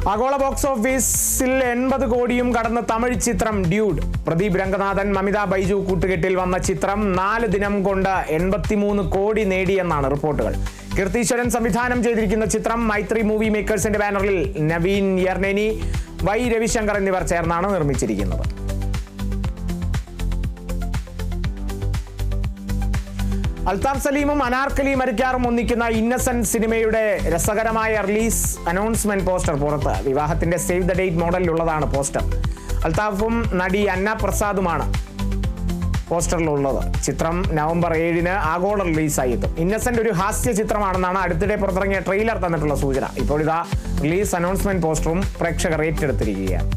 ആഗോള ബോക്സ് ഓഫീസിൽ 80 കോടിയും കടന്ന് തമിഴ് ചിത്രം ഡ്യൂഡ്. പ്രദീപ് രംഗനാഥൻ, മമിത ബൈജു കൂട്ടുകെട്ടിൽ വന്ന ചിത്രം 4 ദിനം കൊണ്ട് 83 കോടി നേടിയെന്നാണ് റിപ്പോർട്ടുകൾ. കീർത്തീശ്വരൻ സംവിധാനം ചെയ്തിരിക്കുന്ന ചിത്രം മൈത്രി മൂവി മേക്കേഴ്സിന്റെ ബാനറിൽ നവീൻ യർനേനി, വൈ രവിശങ്കർ എന്നിവർ ചേർന്നാണ് നിർമ്മിച്ചിരിക്കുന്നത്. അൽതാഫ് സലീമും അനാർക്കലി മരിക്കാറും ഒന്നിക്കുന്ന ഇന്നസെന്റ് സിനിമയുടെ രസകരമായ റിലീസ് അനൗൺസ്മെന്റ് പോസ്റ്റർ പുറത്ത്. വിവാഹത്തിന്റെ സേവ് ദ ഡേറ്റ് മോഡലിലുള്ളതാണ് പോസ്റ്റർ. അൽതാഫും നടി അന്ന പ്രസാദുമാണ് പോസ്റ്ററിലുള്ളത്. ചിത്രം നവംബർ 7 ആഗോള റിലീസായി എത്തും. ഇന്നസെന്റ് ഒരു ഹാസ്യ ചിത്രമാണെന്നാണ് അടുത്തിടെ പുറത്തിറങ്ങിയ ട്രെയിലർ തന്നിട്ടുള്ള സൂചന. ഇപ്പോഴിതാ റിലീസ് അനൗൺസ്മെന്റ് പോസ്റ്ററും പ്രേക്ഷകർ ഏറ്റെടുത്തിരിക്കുകയാണ്.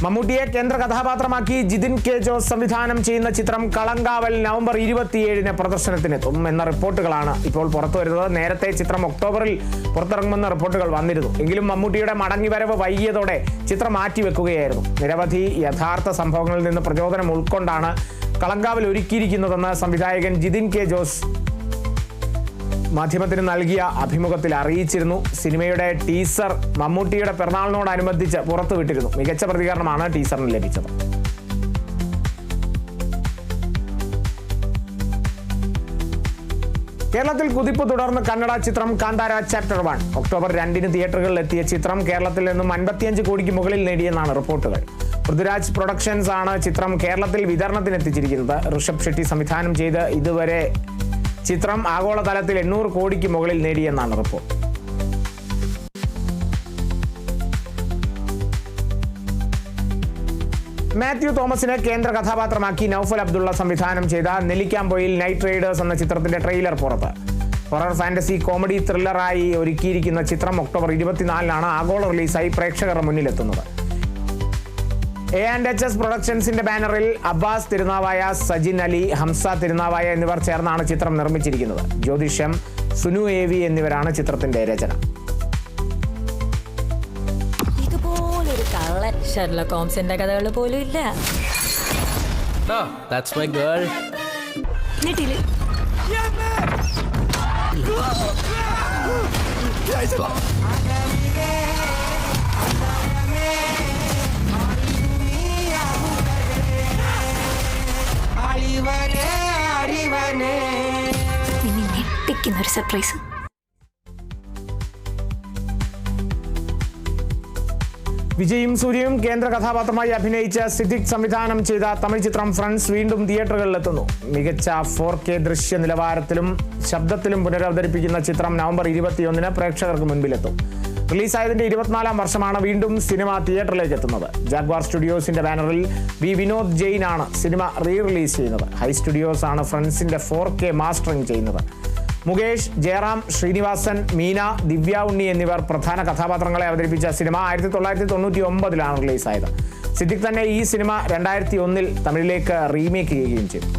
മമ്മൂട്ടിയെ കേന്ദ്ര കഥാപാത്രമാക്കി ജിതിൻ കെ ജോസ് സംവിധാനം ചെയ്യുന്ന ചിത്രം കളങ്കാവൽ നവംബർ 27 പ്രദർശനത്തിനെത്തും എന്ന റിപ്പോർട്ടുകളാണ് ഇപ്പോൾ പുറത്തുവരുന്നത്. നേരത്തെ ചിത്രം ഒക്ടോബറിൽ പുറത്തിറങ്ങുമെന്ന റിപ്പോർട്ടുകൾ വന്നിരുന്നു. എങ്കിലും മമ്മൂട്ടിയുടെ മടങ്ങിവരവ് വൈകിയതോടെ ചിത്രം മാറ്റിവെക്കുകയായിരുന്നു. നിരവധി യഥാർത്ഥ സംഭവങ്ങളിൽ നിന്ന് പ്രചോദനം ഉൾക്കൊണ്ടാണ് കളങ്കാവൽ ഒരുക്കിയിരിക്കുന്നതെന്ന് സംവിധായകൻ ജിതിൻ കെ ജോസ് മാധ്യമത്തിന് നൽകിയ അഭിമുഖത്തിൽ അറിയിച്ചിരുന്നു. സിനിമയുടെ ടീസർ മമ്മൂട്ടിയുടെ പിറന്നാളിനോടനുബന്ധിച്ച് പുറത്തുവിട്ടിരുന്നു. മികച്ച പ്രതികരണമാണ് ടീസറിന് ലഭിച്ചത്. കേരളത്തിൽ കുതിപ്പ് തുടർന്ന് കന്നഡ ചിത്രം കാന്താര ചാപ്റ്റർ 1. ഒക്ടോബർ 2 തിയേറ്ററുകളിൽ എത്തിയ ചിത്രം കേരളത്തിൽ നിന്നും 55 കോടിക്ക് മുകളിൽ നേടിയെന്നാണ് റിപ്പോർട്ടുകൾ. പൃഥ്വിരാജ് പ്രൊഡക്ഷൻസ് ആണ് ചിത്രം കേരളത്തിൽ വിതരണത്തിനെത്തിച്ചിരിക്കുന്നത്. ഋഷഭ് ഷെട്ടി സംവിധാനം ചെയ്ത് ഇതുവരെ ചിത്രം ആഗോളതലത്തിൽ 800 കോടിക്ക് മുകളിൽ നേടിയെന്നാണ് റിപ്പോർട്ട്. മാത്യു തോമസിനെ കേന്ദ്ര കഥാപാത്രമാക്കി നൗഫൽ അബ്ദുള്ള സംവിധാനം ചെയ്ത നെല്ലിക്കാമ്പൊയിൽ നൈറ്റ് റൈഡേഴ്സ് എന്ന ചിത്രത്തിന്റെ ട്രെയിലർ പുറത്ത്. ഹൊറർ ഫാന്റസി കോമഡി ത്രില്ലറായി ഒരുക്കിയിരിക്കുന്ന ചിത്രം ഒക്ടോബർ 24 ആഗോള റിലീസായി പ്രേക്ഷകരുടെ മുന്നിലെത്തുന്നത്. A&HS പ്രൊഡക്ഷൻസിന്റെ ബാനറിൽ അബ്ബാസ് തിരുനാവായ, സജിൻ അലി, ഹംസ തിരുനാവായ എന്നിവർ ചേർന്നാണ് ചിത്രം നിർമ്മിച്ചിരിക്കുന്നത്. ജ്യോതിഷം, സുനു AV എന്നിവരാണ് ചിത്രത്തിന്റെ രചന. ഇതുപോലൊരു കള്ളൻ ഷെർലക് ഹോംസിന്റെ കഥകൾ പോലും ഇല്ല. That's my girl. ഞെട്ടിക്കുന്നൊരു സർപ്രൈസ്. വിജയും സൂര്യയും കേന്ദ്ര കഥാപാത്രമായി അഭിനയിച്ച സിദ്ദിഖ് സംവിധാനം ചെയ്ത തമിഴ് ചിത്രം ഫ്രണ്ട്സ് വീണ്ടും തിയേറ്ററുകളിലെത്തുന്നു. മികച്ച 4K ദൃശ്യ നിലവാരത്തിലും ശബ്ദത്തിലും പുനരവതരിപ്പിക്കുന്ന ചിത്രം നവംബർ 21 പ്രേക്ഷകർക്ക് മുൻപിലെത്തും. റിലീസായതിന്റെ 24ാം വർഷമാണ് വീണ്ടും സിനിമ തിയേറ്ററിലേക്ക് എത്തുന്നത്. ജാഗ്വാർ സ്റ്റുഡിയോസിന്റെ ബാനറിൽ വിനോദ് ജെയിൻ ആണ് സിനിമ റിലീസ് ചെയ്യുന്നത്. ഹൈ സ്റ്റുഡിയോസ് ആണ് ഫ്രണ്ട്സിന്റെ 4K മാസ്റ്ററിംഗ് ചെയ്യുന്നത്. മുകേഷ്, ജയറാം, ശ്രീനിവാസൻ, മീന, ദിവ്യ ഉണ്ണി എന്നിവർ പ്രധാന കഥാപാത്രങ്ങളെ അവതരിപ്പിച്ച സിനിമ 1999 റിലീസായത്. സിദ്ദിഖ് തന്നെ ഈ സിനിമ 2001 തമിഴിലേക്ക് റീമേക്ക് ചെയ്യുകയും ചെയ്തു.